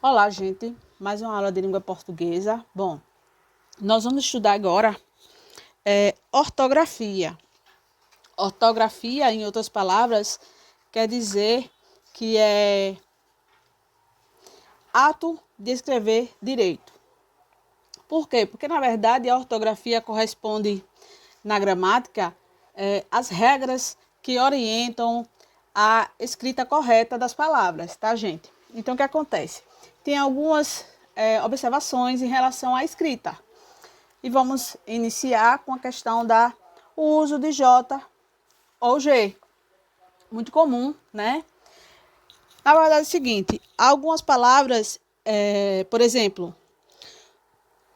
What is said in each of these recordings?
Olá, gente. Mais uma aula de língua portuguesa. Bom, nós vamos estudar agora ortografia. Ortografia, em outras palavras, quer dizer que é ato de escrever direito. Por quê? Porque, na verdade, a ortografia corresponde, na gramática, às regras que orientam a escrita correta das palavras, tá, gente? Então, o que acontece? Tem algumas observações em relação à escrita. E vamos iniciar com a questão do uso de J ou G. Muito comum, né? Na verdade é o seguinte, algumas palavras, por exemplo,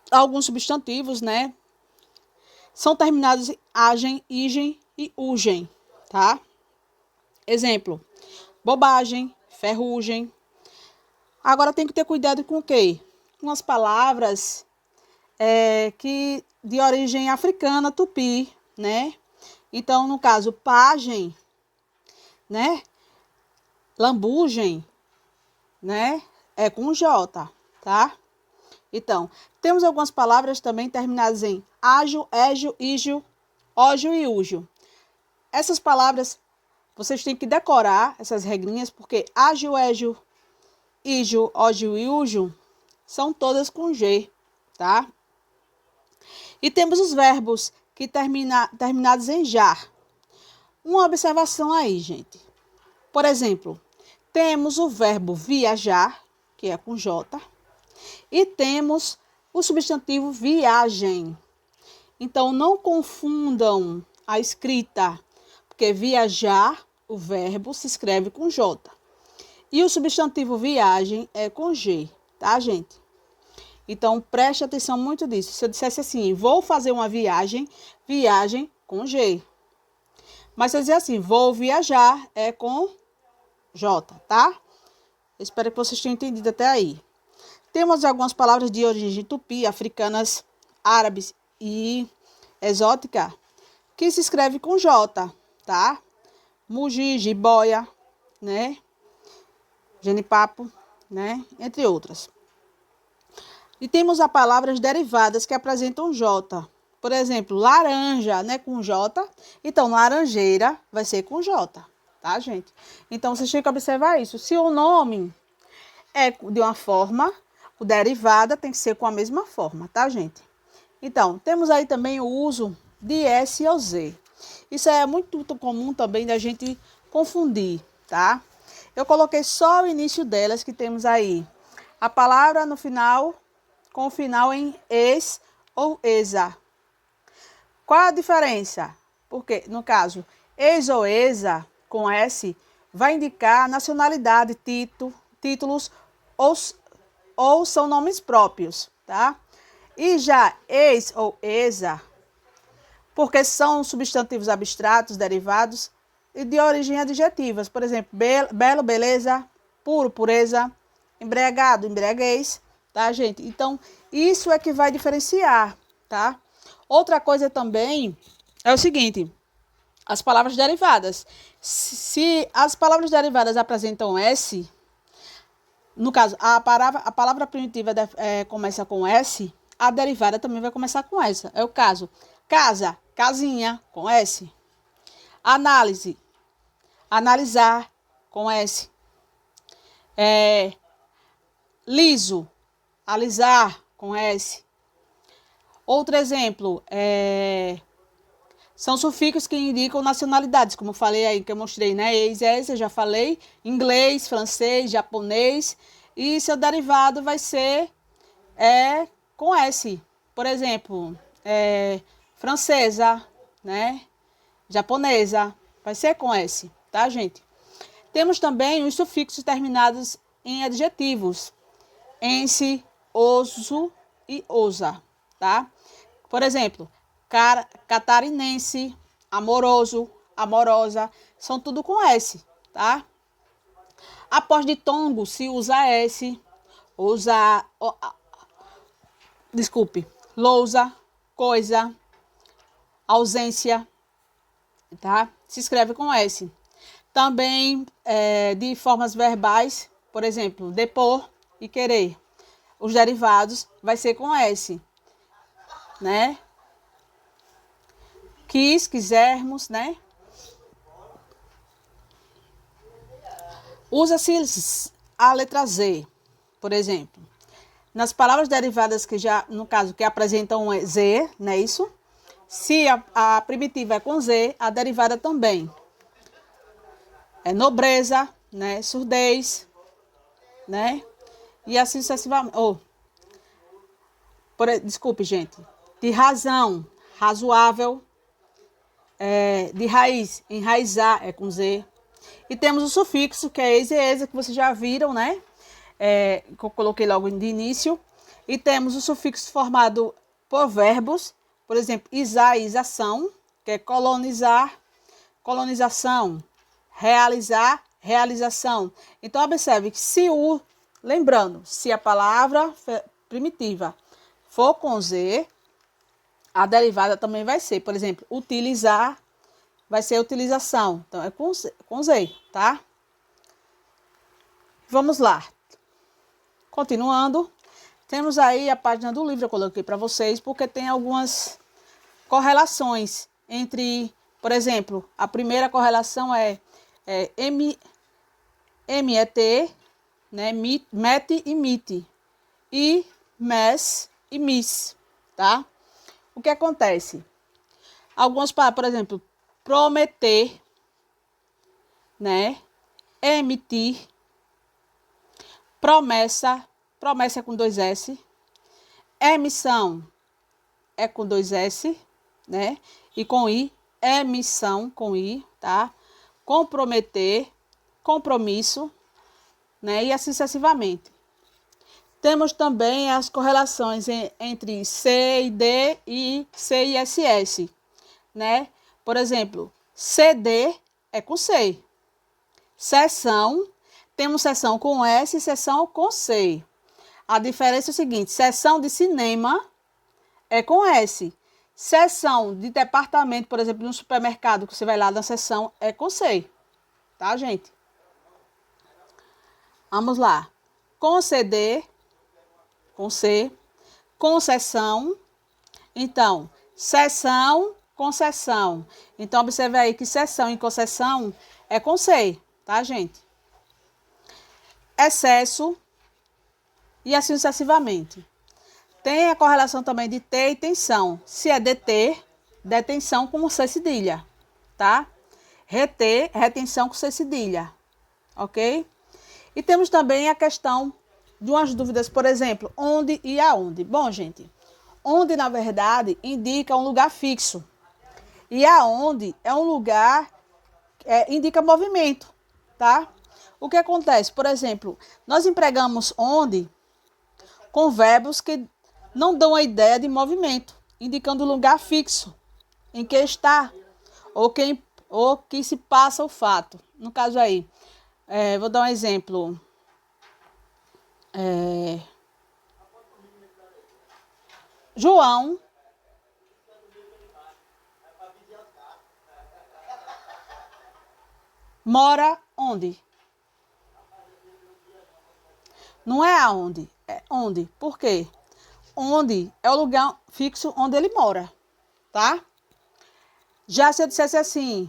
alguns substantivos, né? São terminados em agem, igem e ugem, tá? Exemplo, bobagem, ferrugem. Agora tem que ter cuidado com o quê? Com as palavras que de origem africana, tupi, né? Então, no caso, pagem, né? Lambugem, né? É com J, tá? Então, temos algumas palavras também terminadas em ágio, égio, ígio, ógio e úgio. Essas palavras, vocês têm que decorar essas regrinhas, porque ágio, égio, ígio, ógio e úgio são todas com G, tá? E temos os verbos que terminados em jar. Uma observação aí, gente. Por exemplo, temos o verbo viajar, que é com J, e temos o substantivo viagem. Então, não confundam a escrita, porque viajar, o verbo, se escreve com J. E o substantivo viagem é com G, tá, gente? Então, preste atenção muito nisso. Se eu dissesse assim, vou fazer uma viagem, viagem com G. Mas se eu dizer assim, vou viajar, é com J, tá? Espero que vocês tenham entendido até aí. Temos algumas palavras de origem tupi, africanas, árabes e exótica, que se escreve com J, tá? Mugi, jiboia, né? Genipapo, né? Entre outras. E temos as palavras derivadas que apresentam J. Por exemplo, laranja, né, com J. Então, laranjeira vai ser com J, tá, gente? Então, vocês têm que observar isso. Se o nome é de uma forma, o derivada tem que ser com a mesma forma, tá, gente? Então, temos aí também o uso de S ou Z. Isso é muito comum também da gente confundir, tá? Eu coloquei só o início delas, que temos aí a palavra no final, com o final em es ou esa. Qual a diferença? Porque, no caso, ex ou esa, com S, vai indicar nacionalidade, títulos ou são nomes próprios, tá? E já ex ou esa, porque são substantivos abstratos, derivados e de origem adjetivas. Por exemplo, belo, beleza, puro, pureza, embriagado, embriaguez, tá, gente? Então, isso é que vai diferenciar, tá? Outra coisa também é o seguinte, as palavras derivadas. Se as palavras derivadas apresentam S, no caso, a palavra primitiva começa com S, a derivada também vai começar com essa. É o caso, casa, casinha, com S. Análise, analisar, com S. Liso, alisar, com S. Outro exemplo, são sufixos que indicam nacionalidades, como eu falei aí, que eu mostrei, né? Ex, eu já falei, inglês, francês, japonês, e seu derivado vai ser com S. Por exemplo, francesa, né? Japonesa, vai ser com S, tá, gente? Temos também os sufixos terminados em adjetivos, ense, oso e osa, tá? Por exemplo, catarinense, amoroso, amorosa, são tudo com S, tá? Após ditongo, se usa S, lousa, coisa, ausência, tá? Se escreve com S. Também de formas verbais, por exemplo, depor, e querer. Os derivados vai ser com S, né? Quis, quisermos, né? Usa-se a letra Z, por exemplo. Nas palavras derivadas que já, no caso, que apresentam um Z, não é isso? Se a primitiva é com Z, a derivada também. É nobreza, né? Surdez, né? E assim sucessivamente. Desculpe, gente. De razão, razoável. De raiz, enraizar é com Z. E temos o sufixo, que é eis e eisa, que vocês já viram, né? Que eu coloquei logo de início. E temos o sufixo formado por verbos, por exemplo, isar, isação, que é colonizar, colonização, realizar, realização. Então, observe que lembrando, se a palavra primitiva for com Z, a derivada também vai ser, por exemplo, utilizar, vai ser utilização. Então, é com Z, tá? Vamos lá. Continuando, temos aí a página do livro, eu coloquei para vocês, porque tem algumas correlações entre, por exemplo, a primeira correlação é MET, né, MET e MIT, e MES e MIS, tá? O que acontece? Algumas palavras, por exemplo, prometer, né, emitir, promessa é com 2 S, emissão é com 2 S, né, e com I, emissão com I, tá? Comprometer, compromisso, né, e assim sucessivamente. Temos também as correlações entre C e D e C e SS, né? Por exemplo, CD é com C. Sessão, temos sessão com S e sessão com C. A diferença é o seguinte, sessão de cinema é com S. Sessão de departamento, por exemplo, no supermercado, que você vai lá na sessão, é com C. Tá, gente? Vamos lá. Conceder, com C. Concessão. Então, sessão, concessão. Então, observe aí que sessão e concessão é com C, tá, gente? Excesso e assim sucessivamente. Tem a correlação também de ter e tensão. Se é deter, detenção com C cedilha, tá? Reter, retenção com C cedilha, ok? E temos também a questão de umas dúvidas, por exemplo, onde e aonde. Bom, gente, onde, na verdade, indica um lugar fixo. E aonde é um lugar, indica movimento, tá? O que acontece? Por exemplo, nós empregamos onde com verbos que não dão a ideia de movimento, indicando o lugar fixo em que está ou que se passa o fato. No caso aí, vou dar um exemplo. João mora onde? Não é aonde, é onde. Por quê? Onde é o lugar fixo onde ele mora, tá? Já se eu dissesse assim,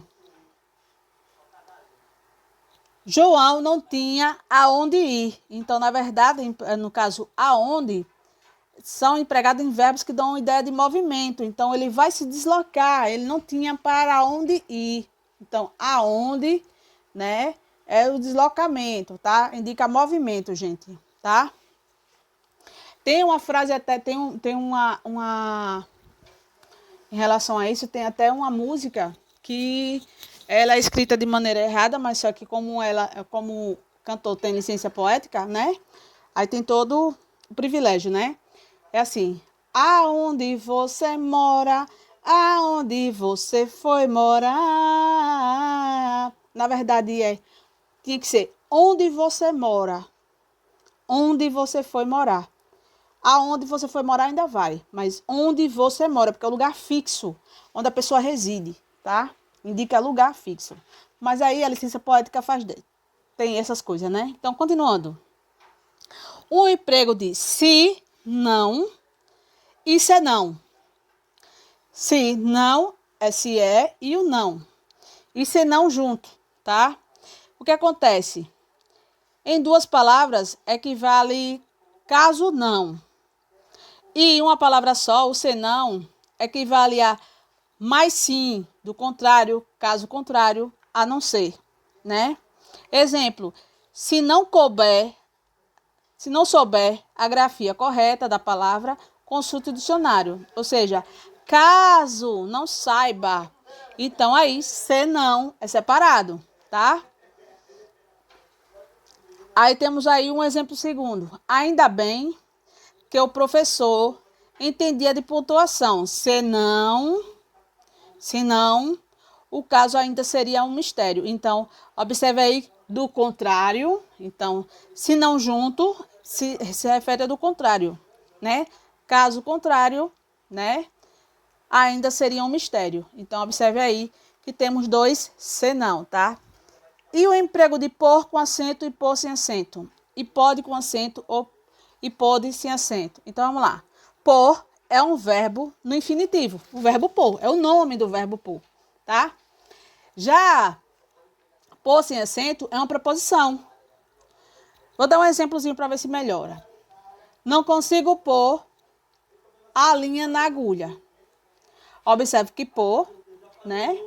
João não tinha aonde ir. Então, na verdade, no caso, aonde, são empregados em verbos que dão uma ideia de movimento. Então, ele vai se deslocar, ele não tinha para onde ir. Então, aonde, né, é o deslocamento, tá? Indica movimento, gente, tá? Tem uma frase até, tem uma... Em relação a isso, tem até uma música que ela é escrita de maneira errada, mas só que como o cantor tem licença poética, né? Aí tem todo o privilégio, né? É assim, aonde você mora, aonde você foi morar. Na verdade, tinha que ser onde você mora, onde você foi morar. Aonde você foi morar ainda vai, mas onde você mora, porque é o lugar fixo, onde a pessoa reside, tá? Indica lugar fixo. Mas aí a licença poética tem essas coisas, né? Então, continuando. O emprego de se, não e senão. Se, não, é se é e o não. E senão junto, tá? O que acontece? Em duas palavras, equivale caso não. E uma palavra só, o senão, equivale a mas sim, do contrário, caso contrário, a não ser, né? Exemplo, se não souber a grafia correta da palavra, consulte o dicionário. Ou seja, caso não saiba, então aí, se não, é separado, tá? Aí temos aí um exemplo segundo. Ainda bem que o professor entendia de pontuação. Senão, o caso ainda seria um mistério. Então, observe aí do contrário. Então, se não junto, se refere ao do contrário, né? Caso contrário, né? Ainda seria um mistério. Então, observe aí que temos dois senão, tá? E o emprego de por com acento e por sem acento? E pode com acento ou e pode sem acento. Então, vamos lá. Por é um verbo no infinitivo. O verbo por é o nome do verbo por, tá? Já por sem acento é uma preposição. Vou dar um exemplozinho para ver se melhora. Não consigo pôr a linha na agulha. Observe que pôr, né,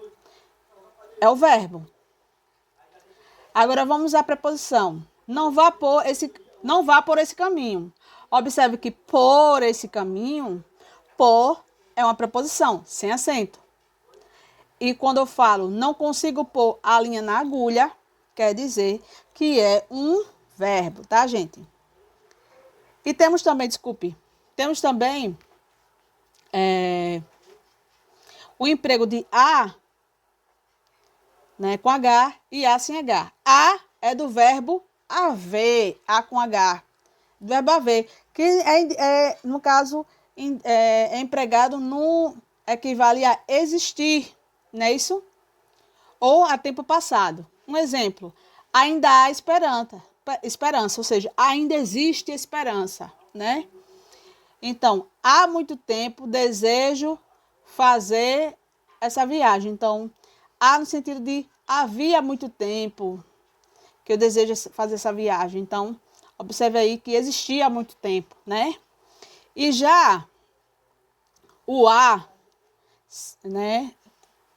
é o verbo. Agora vamos à preposição. Não vá por esse caminho. Observe que por esse caminho, por é uma preposição, sem acento. E quando eu falo não consigo pôr a linha na agulha, quer dizer que é um verbo, tá, gente? E temos também, o emprego de a, né, com H e a sem H. A é do verbo haver, a com H, do verbo haver, que no caso, é empregado no equivale a existir, não é isso? Ou a tempo passado. Um exemplo, ainda há esperança, ou seja, ainda existe esperança, né? Então, há muito tempo desejo fazer essa viagem. Então, há no sentido de havia muito tempo que eu desejo fazer essa viagem. Então, observe aí que existia há muito tempo, né? E já o a, né?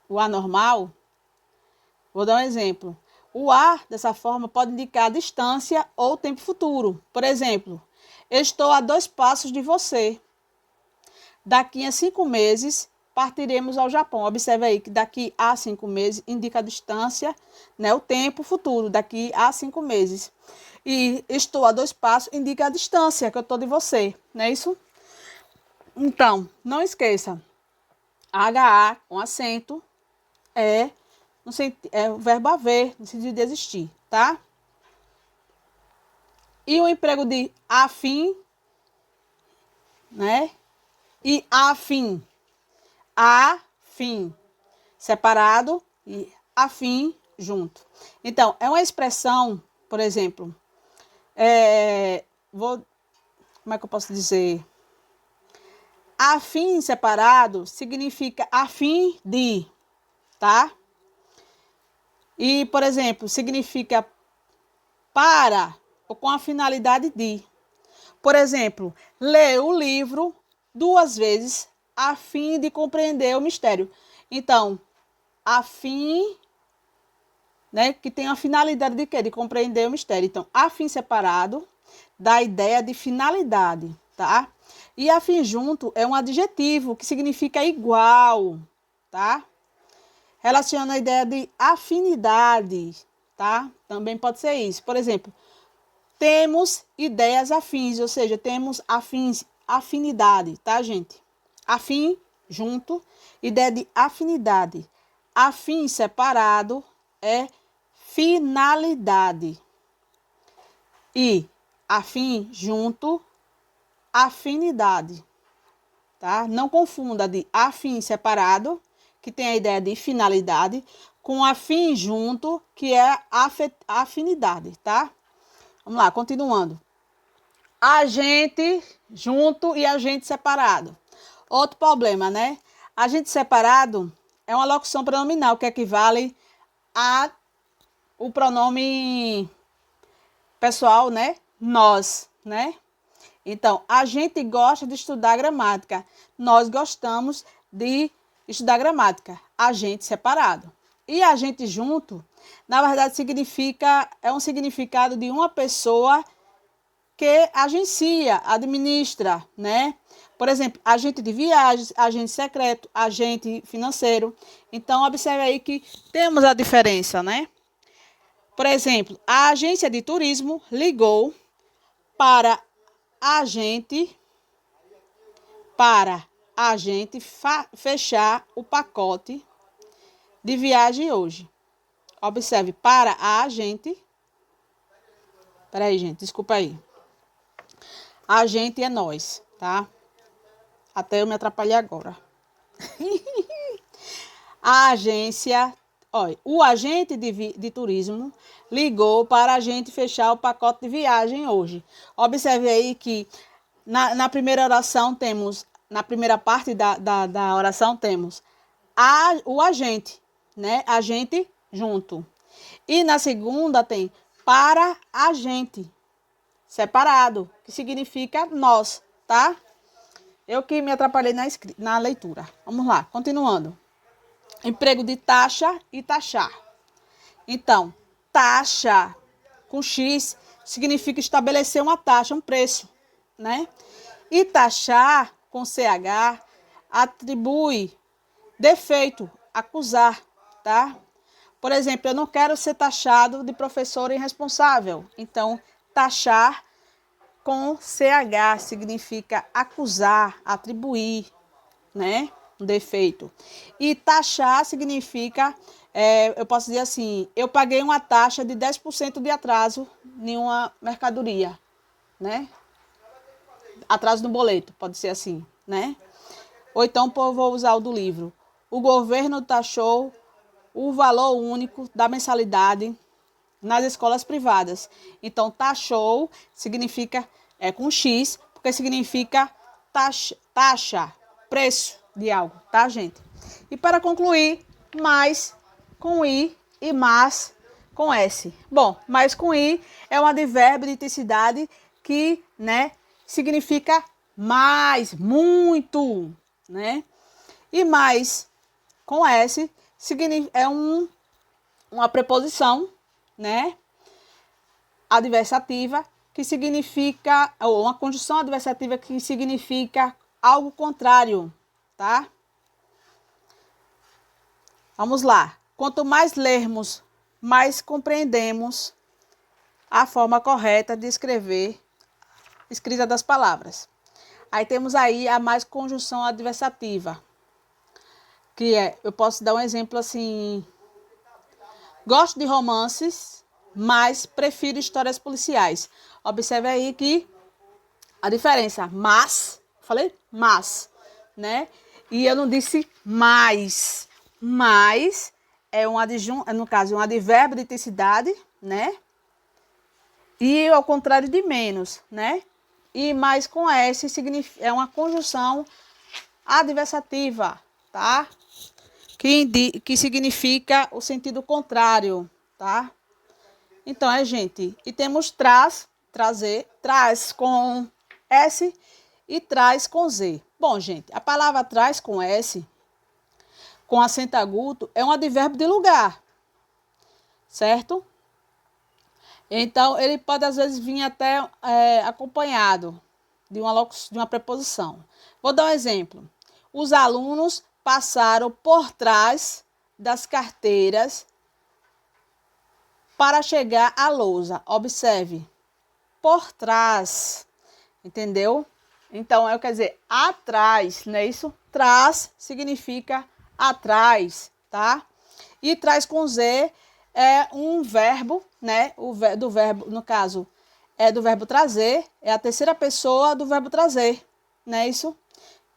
O a normal, vou dar um exemplo. O a, dessa forma, pode indicar distância ou tempo futuro. Por exemplo, estou a 2 passos de você. Daqui a 5 meses, partiremos ao Japão. Observe aí que daqui a 5 meses indica a distância, né, o tempo futuro, daqui a 5 meses. E estou a 2 passos indica a distância que eu estou de você, não é isso? Então, não esqueça, HA com acento é o verbo haver, no sentido de existir, tá? E o emprego de afim, né? E afim. Afim, separado, e afim, junto. Então, é uma expressão, por exemplo, como é que eu posso dizer? Afim separado significa afim de, tá? E, por exemplo, significa para ou com a finalidade de. Por exemplo, ler o livro 2 vezes a fim de compreender o mistério. Então, a fim, né, que tem a finalidade de quê? De compreender o mistério. Então, a fim separado dá a ideia de finalidade, tá? E a fim junto é um adjetivo que significa igual, tá? Relaciona a ideia de afinidade, tá? Também pode ser isso. Por exemplo, temos ideias afins, ou seja, temos afinidade, tá, gente? Afim, junto, ideia de afinidade. Afim separado é finalidade. E afim junto, afinidade, tá? Não confunda de afim separado, que tem a ideia de finalidade, com afim junto, que é afinidade, tá? Vamos lá, continuando. agente junto e agente separado. Outro problema, né? Agente separado é uma locução pronominal que equivale a o pronome pessoal, né? Nós, né? Então, a gente gosta de estudar gramática. Nós gostamos de estudar gramática. Agente separado. E agente junto, na verdade, é um significado de uma pessoa que agencia, administra, né? Por exemplo, agente de viagens, agente secreto, agente financeiro. Então, observe aí que temos a diferença, né? Por exemplo, a agência de turismo ligou para a gente fechar o pacote de viagem hoje. Observe, para a agente. Peraí, gente, desculpa aí. A gente é nós, tá? Até eu me atrapalhei agora. A agência, olha, o agente de turismo ligou para a gente fechar o pacote de viagem hoje. Observe aí que na primeira oração temos, na primeira parte da oração temos o agente, né? Agente junto. E na segunda tem para a gente, separado, que significa nós, tá? Eu que me atrapalhei na leitura. Vamos lá, continuando. Emprego de taxa e taxar. Então, taxa com X significa estabelecer uma taxa, um preço, né? E taxar com CH atribui defeito, acusar, tá? Por exemplo, eu não quero ser taxado de professor irresponsável. Então, taxar com CH significa acusar, atribuir, né? Um defeito. E taxar significa, eu posso dizer assim, eu paguei uma taxa de 10% de atraso em uma mercadoria, né? Atraso no boleto, pode ser assim, né? Ou então, vou usar o do livro. O governo taxou o valor único da mensalidade nas escolas privadas. Então, taxou significa, com X, porque significa taxa, preço de algo, tá, gente? E para concluir, mais com I e mas com S. Bom, mais com I é um advérbio de intensidade que, né, significa mais, muito, né? E mais com S é uma preposição, né, adversativa, que significa, ou uma conjunção adversativa que significa algo contrário, tá? Vamos lá. Quanto mais lermos, mais compreendemos a forma correta de escrita das palavras. Aí temos aí a mais conjunção adversativa, que eu posso dar um exemplo assim: gosto de romances, mas prefiro histórias policiais. Observe aí que a diferença, falei mas, né? E eu não disse mais. Mais é um adjunto, no caso, um advérbio de intensidade, né? E ao contrário de menos, né? E mais com S é uma conjunção adversativa, tá? Que significa o sentido contrário, tá? Então, gente, e temos trazer, traz com S e traz com Z. Bom, gente, a palavra traz com S, com acento agudo, é um advérbio de lugar, certo? Então, ele pode, às vezes, vir até acompanhado de uma preposição. Vou dar um exemplo. Os alunos passaram por trás das carteiras para chegar à lousa. Observe, por trás, entendeu? Então, quer dizer, atrás, não é isso? Trás significa atrás, tá? E traz com Z é um verbo, né? Do verbo, no caso, é do verbo trazer, é a terceira pessoa do verbo trazer, não é isso?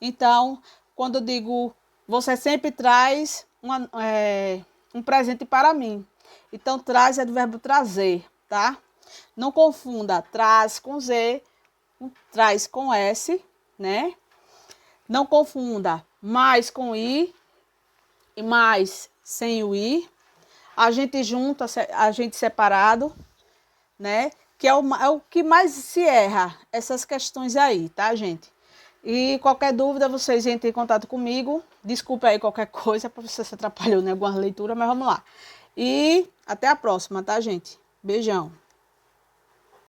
Então, quando eu digo, você sempre traz um presente para mim. Então, traz é do verbo trazer, tá? Não confunda traz com Z, traz com S, né? Não confunda mais com I e mais sem o I. A gente junta, a gente separado, né? Que é o que mais se erra, essas questões aí, tá, gente? E qualquer dúvida, vocês entrem em contato comigo. Desculpa aí qualquer coisa, para você se atrapalhou em alguma leitura, mas vamos lá. E até a próxima, tá, gente? Beijão.